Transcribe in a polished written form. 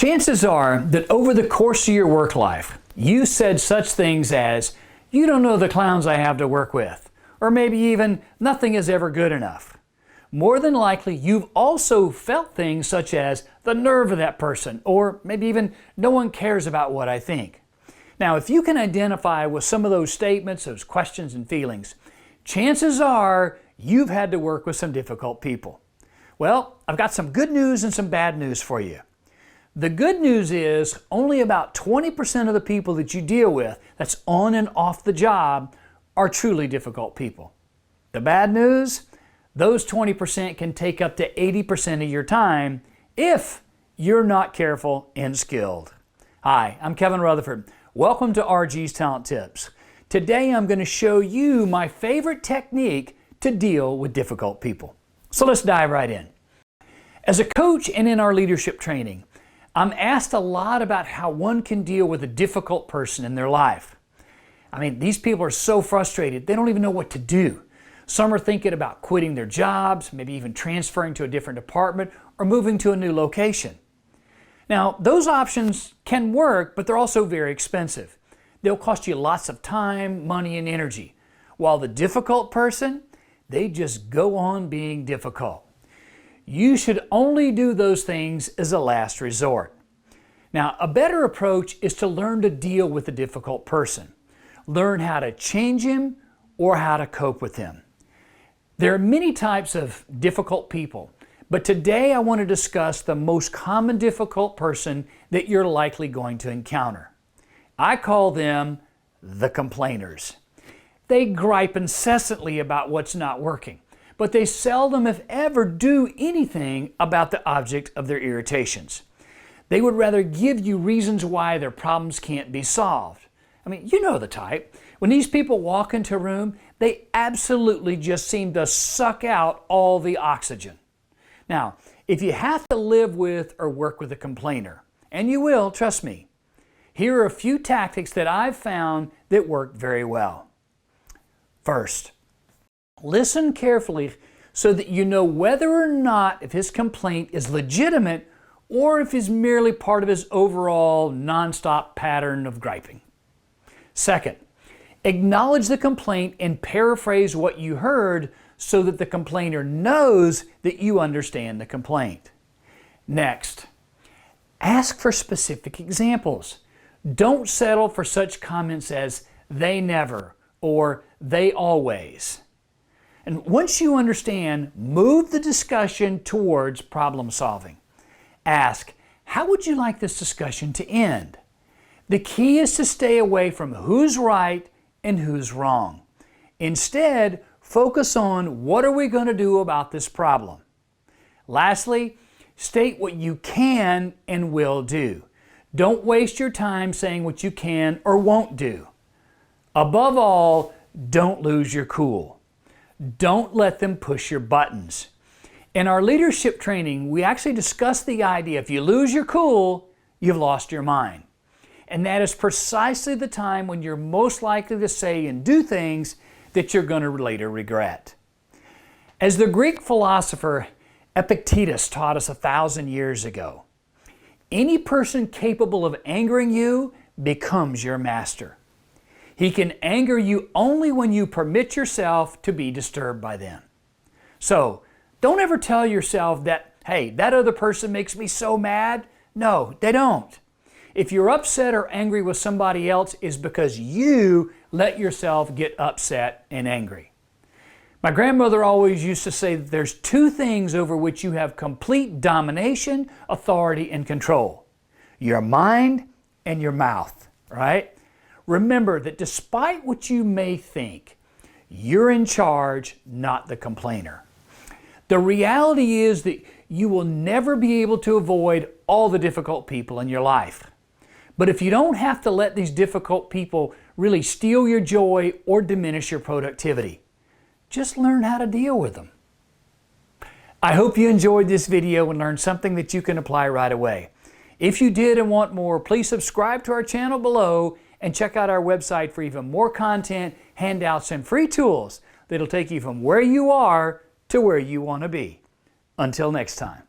Chances are that over the course of your work life, you said such things as, "You don't know the clowns I have to work with," or maybe even, "Nothing is ever good enough." More than likely, you've also felt things such as, "The nerve of that person," or maybe even, "No one cares about what I think." Now, if you can identify with some of those statements, those questions and feelings, chances are you've had to work with some difficult people. Well, I've got some good news and some bad news for you. The good news is only about 20% of the people that you deal with that's on and off the job are truly difficult people. The bad news? Those 20% can take up to 80% of your time if you're not careful and skilled. Hi, I'm Kevin Rutherford. Welcome to RG's Talent Tips. Today I'm going to show you my favorite technique to deal with difficult people. So let's dive right in. As a coach and in our leadership training, I'm asked a lot about how one can deal with a difficult person in their life. These people are so frustrated, they don't even know what to do. Some are thinking about quitting their jobs, maybe even transferring to a different department or moving to a new location. Now, those options can work, but they're also very expensive. They'll cost you lots of time, money, and energy. While the difficult person, they just go on being difficult. You should only do those things as a last resort. Now, a better approach is to learn to deal with a difficult person. Learn how to change him or how to cope with him. There are many types of difficult people, but today I want to discuss the most common difficult person that you're likely going to encounter. I call them the complainers. They gripe incessantly about what's not working, but they seldom, if ever, do anything about the object of their irritations. They would rather give you reasons why their problems can't be solved. You know the type. When these people walk into a room, they absolutely just seem to suck out all the oxygen. Now, if you have to live with or work with a complainer, and you will, trust me, here are a few tactics that I've found that work very well. First, listen carefully so that you know whether or not if his complaint is legitimate or if it's merely part of his overall nonstop pattern of griping. Second, acknowledge the complaint and paraphrase what you heard so that the complainer knows that you understand the complaint. Next, ask for specific examples. Don't settle for such comments as "they never" or "they always." And once you understand, move the discussion towards problem solving. Ask, how would you like this discussion to end? The key is to stay away from who's right and who's wrong. Instead, focus on what are we going to do about this problem. Lastly, state what you can and will do. Don't waste your time saying what you can or won't do. Above all, don't lose your cool. Don't let them push your buttons. In our leadership training, we actually discuss the idea if you lose your cool, you've lost your mind. And that is precisely the time when you're most likely to say and do things that you're going to later regret. As the Greek philosopher Epictetus taught us 1,000 years ago, any person capable of angering you becomes your master. He can anger you only when you permit yourself to be disturbed by them. So, don't ever tell yourself that, "Hey, that other person makes me so mad." No, they don't. If you're upset or angry with somebody else, it's because you let yourself get upset and angry. My grandmother always used to say that there's two things over which you have complete domination, authority, and control. Your mind and your mouth, right? Remember that despite what you may think, you're in charge, not the complainer. The reality is that you will never be able to avoid all the difficult people in your life. But if you don't have to let these difficult people really steal your joy or diminish your productivity, just learn how to deal with them. I hope you enjoyed this video and learned something that you can apply right away. If you did and want more, please subscribe to our channel below and check out our website for even more content, handouts, and free tools that'll take you from where you are to where you want to be. Until next time.